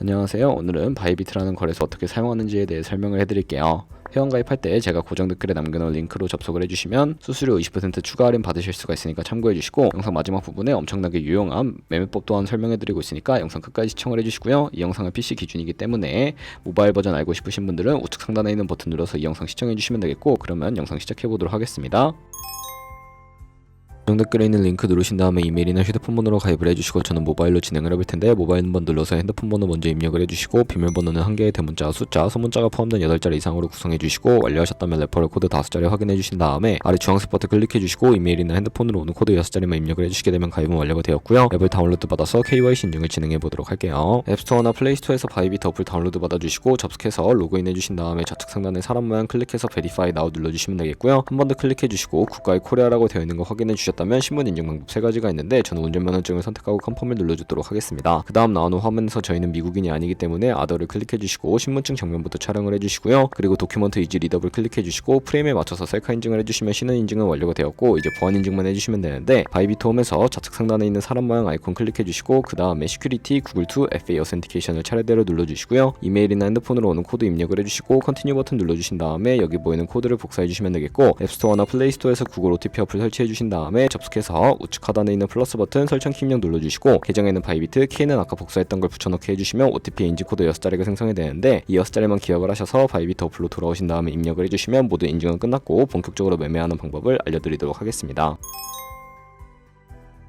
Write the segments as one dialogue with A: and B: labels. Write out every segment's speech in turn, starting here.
A: 안녕하세요. 오늘은 바이비트라는 거래소 어떻게 사용하는지에 대해 설명을 해드릴게요. 회원가입할 때 제가 고정 댓글에 남겨놓은 링크로 접속을 해주시면 수수료 20% 추가 할인 받으실 수가 있으니까 참고해주시고, 영상 마지막 부분에 엄청나게 유용한 매매법 또한 설명해드리고 있으니까 영상 끝까지 시청을 해주시고요. 이 영상은 PC 기준이기 때문에 모바일 버전 알고 싶으신 분들은 우측 상단에 있는 버튼 눌러서 이 영상 시청해주시면 되겠고, 그러면 영상 시작해보도록 하겠습니다. 고정 댓글에 있는 링크 누르신 다음에 이메일이나 휴대폰 번호로 가입을 해주시고, 저는 모바일로 진행을 해볼 텐데 모바일 번호 눌러서 핸드폰 번호 먼저 입력을 해주시고, 비밀번호는 1개의 대문자, 숫자, 소문자가 포함된 8자리 이상으로 구성해주시고, 완료하셨다면 레퍼럴 코드 5자리 확인해주신 다음에 아래 주황색 버튼 클릭해주시고, 이메일이나 핸드폰으로 오는 코드 6자리만 입력을 해주시게 되면 가입은 완료가 되었고요. 앱을 다운로드 받아서 KYC 인증을 진행해보도록 할게요. 앱스토어나 플레이스토어에서 바이비트 어플 다운로드 받아주시고, 접속해서 로그인 해주신 다음에 좌측 상단에 사람 모양 클릭해서 Verify Now 눌러주시면 되겠고요. 한 번 더 클릭해주시고 국가의 코리아라고 되어 있는 거 확인해주셨다면 신분 인증 방법 3가지가 있는데, 저는 운전면허증을 선택하고 컨펌을 눌러주도록 하겠습니다. 그 다음 나오는 화면에서 저희는 미국인이 아니기 때문에 아더를 클릭해주시고 신분증 정면부터 촬영을 해주시고요. 그리고 도큐먼트 이지 리더블 클릭해주시고 프레임에 맞춰서 셀카 인증을 해주시면 신원 인증은 완료가 되었고, 이제 보안 인증만 해주시면 되는데, 바이비트 홈에서 좌측 상단에 있는 사람 모양 아이콘 클릭해주시고, 그 다음에 시큐리티 구글2 FA 어센티케이션을 차례대로 눌러주시고요. 이메일이나 핸드폰으로 오는 코드 입력을 해주시고 컨티뉴 버튼 눌러주신 다음에 여기 보이는 코드를 복사해주시면 되겠고, 앱스토어나 플레이스토어에서 구글 OTP 어플 설치해주신 다음에 접속해서 우측 하단에 있는 플러스 버튼 설정 키 입력 눌러주시고, 계정에는 바이비트, 키에는 아까 복사했던 걸 붙여넣기 해주시면 OTP 인지 코드 6자리가 생성이 되는데, 이 6자리만 기억을 하셔서 바이비트 어플로 돌아오신 다음에 입력을 해주시면 모두 인증은 끝났고 본격적으로 매매하는 방법을 알려드리도록 하겠습니다.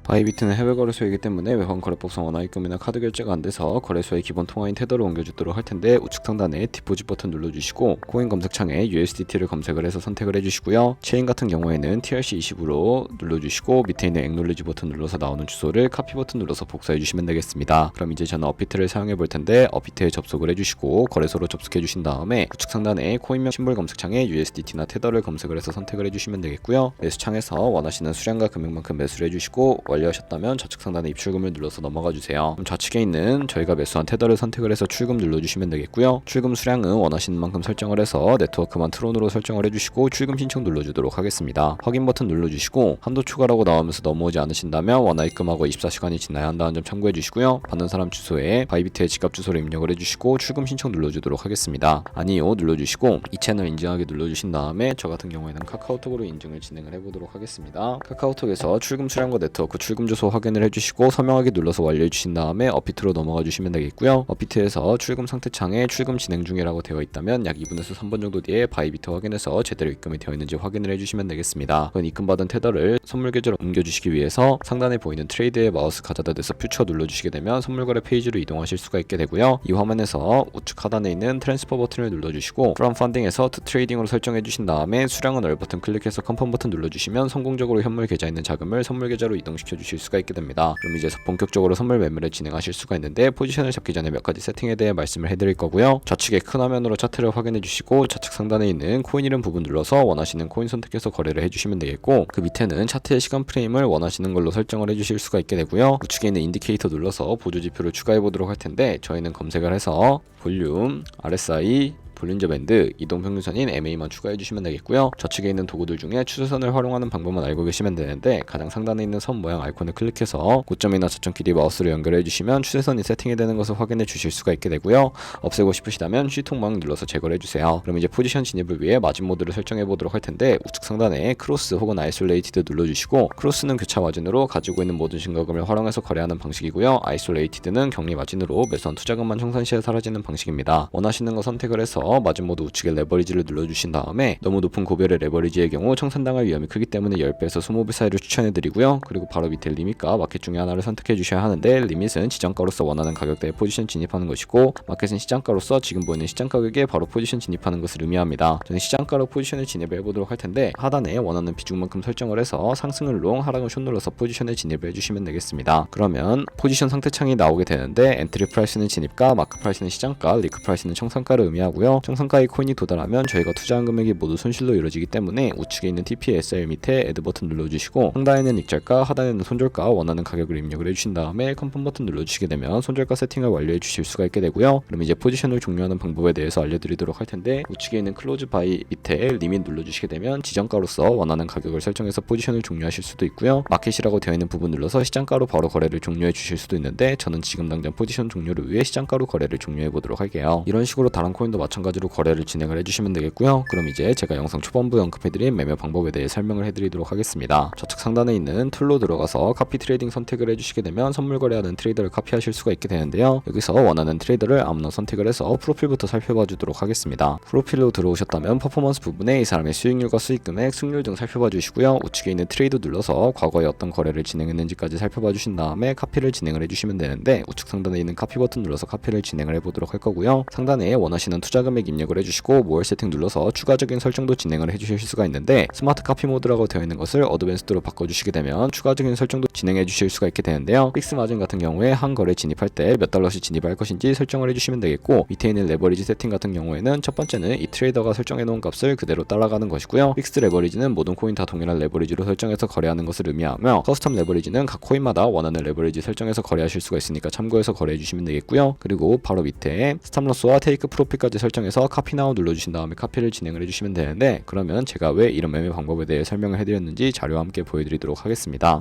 A: 바이비트는 해외 거래소이기 때문에 외환 거래법상 원화입금이나 카드 결제가 안 돼서 거래소의 기본 통화인 테더를 옮겨주도록 할 텐데, 우측 상단에 디포짓 버튼 눌러주시고 코인 검색창에 USDT를 검색을 해서 선택을 해주시고요. 체인 같은 경우에는 TRC20으로 눌러주시고, 밑에 있는 액놀리지 버튼 눌러서 나오는 주소를 카피 버튼 눌러서 복사해주시면 되겠습니다. 그럼 이제 저는 업비트를 사용해 볼 텐데, 업비트에 접속을 해주시고 거래소로 접속해 주신 다음에 우측 상단에 코인명 심볼 검색창에 USDT나 테더를 검색을 해서 선택을 해주시면 되겠고요. 매수창에서 원하시는 수량과 금액만큼 매수를 해주시고, 완료하셨다면 좌측 상단에 입출금을 눌러서 넘어가 주세요. 그럼 좌측에 있는 저희가 매수한 테더를 선택을 해서 출금 눌러주시면 되겠고요. 출금 수량은 원하시는 만큼 설정을 해서 네트워크만 트론으로 설정을 해주시고 출금 신청 눌러주도록 하겠습니다. 확인 버튼 눌러주시고, 한도 추가라고 나오면서 넘어오지 않으신다면 원화 입금하고 24시간이 지나야 한다는 점 참고해 주시고요. 받는 사람 주소에 바이비트의 지갑 주소를 입력을 해주시고 출금 신청 눌러주도록 하겠습니다. 아니요 눌러주시고 이 채널 인증하기 눌러주신 다음에 저 같은 경우에는 카카오톡으로 인증을 진행을 해보도록 하겠습니다. 카카오톡에서 출금 수량과 네트워크 출금 주소 확인을 해주시고 서명하기 눌러서 완료해주신 다음에 업비트로 넘어가 주시면 되겠고요. 업비트에서 출금 상태 창에 출금 진행 중이라고 되어 있다면 약 2분에서 3분 정도 뒤에 바이비트 확인해서 제대로 입금이 되어 있는지 확인을 해주시면 되겠습니다. 그건 입금받은 테더를 선물 계좌로 옮겨주시기 위해서 상단에 보이는 트레이드에 마우스 가져다 대서 퓨처 눌러주시게 되면 선물 거래 페이지로 이동하실 수가 있게 되고요. 이 화면에서 우측 하단에 있는 트랜스퍼 버튼을 눌러주시고 From Funding에서 To Trading으로 설정해주신 다음에 수량은 얼 버튼 클릭해서 컨펌 버튼 눌러주시면 성공적으로 현물 계좌에 있는 자금을 선물 계좌로 이동시켜 주실 수가 있게 됩니다. 그럼 이제 본격적으로 선물 매매를 진행하실 수가 있는데, 포지션을 잡기 전에 몇 가지 세팅에 대해 말씀을 해드릴 거고요. 좌측에 큰 화면으로 차트를 확인해 주시고 좌측 상단에 있는 코인 이름 부분 눌러서 원하시는 코인 선택해서 거래를 해주시면 되겠고, 그 밑에는 차트의 시간 프레임을 원하시는 걸로 설정을 해주실 수가 있게 되고요. 우측에 있는 인디케이터 눌러서 보조 지표를 추가해 보도록 할 텐데, 저희는 검색을 해서 볼륨, RSI, 볼린저 밴드, 이동 평균선인 MA만 추가해 주시면 되겠고요. 좌측에 있는 도구들 중에 추세선을 활용하는 방법만 알고 계시면 되는데, 가장 상단에 있는 선 모양 아이콘을 클릭해서 고점이나 저점 길이 마우스로 연결해 주시면 추세선이 세팅이 되는 것을 확인해 주실 수가 있게 되고요. 없애고 싶으시다면 C통망 눌러서 제거를 해주세요. 그럼 이제 포지션 진입을 위해 마진 모드를 설정해 보도록 할 텐데, 우측 상단에 크로스 혹은 아이솔레이티드 눌러주시고, 크로스는 교차 마진으로 가지고 있는 모든 증거금을 활용해서 거래하는 방식이고요. 아이솔레이티드는 격리 마진으로 매수한 투자금만 청산 시에 사라지는 방식입니다. 원하시는 거 선택을 해서 마진 모드 우측에 레버리지를 눌러주신 다음에, 너무 높은 고별의 레버리지의 경우 청산당할 위험이 크기 때문에 10배에서 20배 사이를 추천해드리고요. 그리고 바로 밑에 리밋과 마켓 중에 하나를 선택해 주셔야 하는데, 리밋은 지정가로서 원하는 가격대에 포지션 진입하는 것이고, 마켓은 시장가로서 지금 보이는 시장 가격에 바로 포지션 진입하는 것을 의미합니다. 저는 시장가로 포지션을 진입을 해보도록 할 텐데, 하단에 원하는 비중만큼 설정을 해서 상승을 롱, 하락을 숏 눌러서 포지션에 진입을 해주시면 되겠습니다. 그러면 포지션 상태 창이 나오게 되는데, 엔트리 프라이스는 진입가, 마크 프라이스는 시장가, 리크 프라이스는 청산가를 의미하고요. 되고요. 정상가의 코인이 도달하면 저희가 투자한 금액이 모두 손실로 이루어지기 때문에 우측에 있는 TPSR 밑에 애드 버튼 눌러주시고 상단에는 익절가, 하단에는 손절가 원하는 가격을 입력을 해주신 다음에 컨펌 버튼 눌러주시게 되면 손절가 세팅을 완료해 주실 수가 있게 되고요. 그럼 이제 포지션을 종료하는 방법에 대해서 알려드리도록 할 텐데, 우측에 있는 클로즈 바이 밑에 리밋 눌러주시게 되면 지정가로서 원하는 가격을 설정해서 포지션을 종료하실 수도 있고요. 마켓이라고 되어 있는 부분 눌러서 시장가로 바로 거래를 종료해 주실 수도 있는데, 저는 지금 당장 포지션 종료를 위해 시장가로 거래를 종료해 보도록 할게요. 이런 식으로 다른 코인도 마찬가지로 거래를 진행을 해주시면 되겠고요. 그럼 이제 제가 영상 초반부에 언급해드린 매매 방법에 대해 설명을 해드리도록 하겠습니다. 좌측 상단에 있는 툴로 들어가서 카피 트레이딩 선택을 해주시게 되면 선물 거래하는 트레이더를 카피하실 수가 있게 되는데요. 여기서 원하는 트레이더를 아무나 선택을 해서 프로필부터 살펴봐 주도록 하겠습니다. 프로필로 들어오셨다면 퍼포먼스 부분에 이 사람의 수익률과 수익금액, 승률 등 살펴봐 주시고요. 우측에 있는 트레이드 눌러서 과거에 어떤 거래를 진행했는지까지 살펴봐 주신 다음에 카피를 진행을 해주시면 되는데, 우측 상단에 있는 카피 버튼 눌러서 카피를 진행을 해보도록 할 거고요. 상단에 원하시는 투자 금액 입력을 해주시고 모월 세팅 눌러서 추가적인 설정도 진행을 해주실 수가 있는데, 스마트 카피 모드라고 되어 있는 것을 어드밴스드로 바꿔주시게 되면 추가적인 설정도 진행해 주실 수가 있게 되는데요. 픽스 마진 같은 경우에 한 거래 진입할 때 몇 달러씩 진입할 것인지 설정을 해주시면 되겠고, 밑에 있는 레버리지 세팅 같은 경우에는 첫 번째는 이 트레이더가 설정해 놓은 값을 그대로 따라가는 것이고요. 픽스 레버리지는 모든 코인 다 동일한 레버리지로 설정해서 거래하는 것을 의미하며, 커스텀 레버리지는 각 코인마다 원하는 레버리지 설정해서 거래하실 수가 있으니까 참고해서 거래해 주시면 되겠고요. 그리고 바로 밑에 스탑로스와 테이크 프로핏까지 설정해서 카피 나우 눌러주신 다음에 카피를 진행을 해주시면 되는데, 그러면 제가 왜 이런 매매 방법에 대해 설명을 해드렸는지 자료와 함께 보여드리도록 하겠습니다.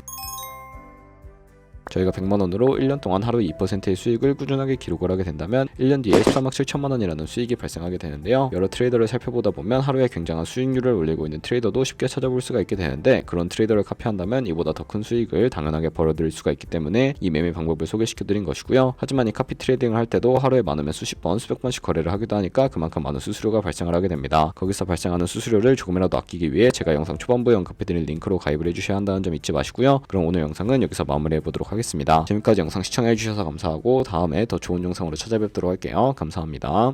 A: 저희가 100만원으로 1년 동안 하루 2%의 수익을 꾸준하게 기록을 하게 된다면 1년 뒤에 13억 7천만원이라는 수익이 발생하게 되는데요. 여러 트레이더를 살펴보다 보면 하루에 굉장한 수익률을 올리고 있는 트레이더도 쉽게 찾아볼 수가 있게 되는데, 그런 트레이더를 카피한다면 이보다 더 큰 수익을 당연하게 벌어들일 수가 있기 때문에 이 매매 방법을 소개시켜드린 것이고요. 하지만 이 카피 트레이딩을 할 때도 하루에 많으면 수십 번, 수백 번씩 거래를 하기도 하니까 그만큼 많은 수수료가 발생을 하게 됩니다. 거기서 발생하는 수수료를 조금이라도 아끼기 위해 제가 영상 초반부에 언급해드린 링크로 가입을 해주셔야 한다는 점 잊지 마시고요. 그럼 오늘 영상은 여기서 마무리해보도록 하겠습니다. 지금까지 영상 시청해주셔서 감사하고 다음에 더 좋은 영상으로 찾아뵙도록 할게요. 감사합니다.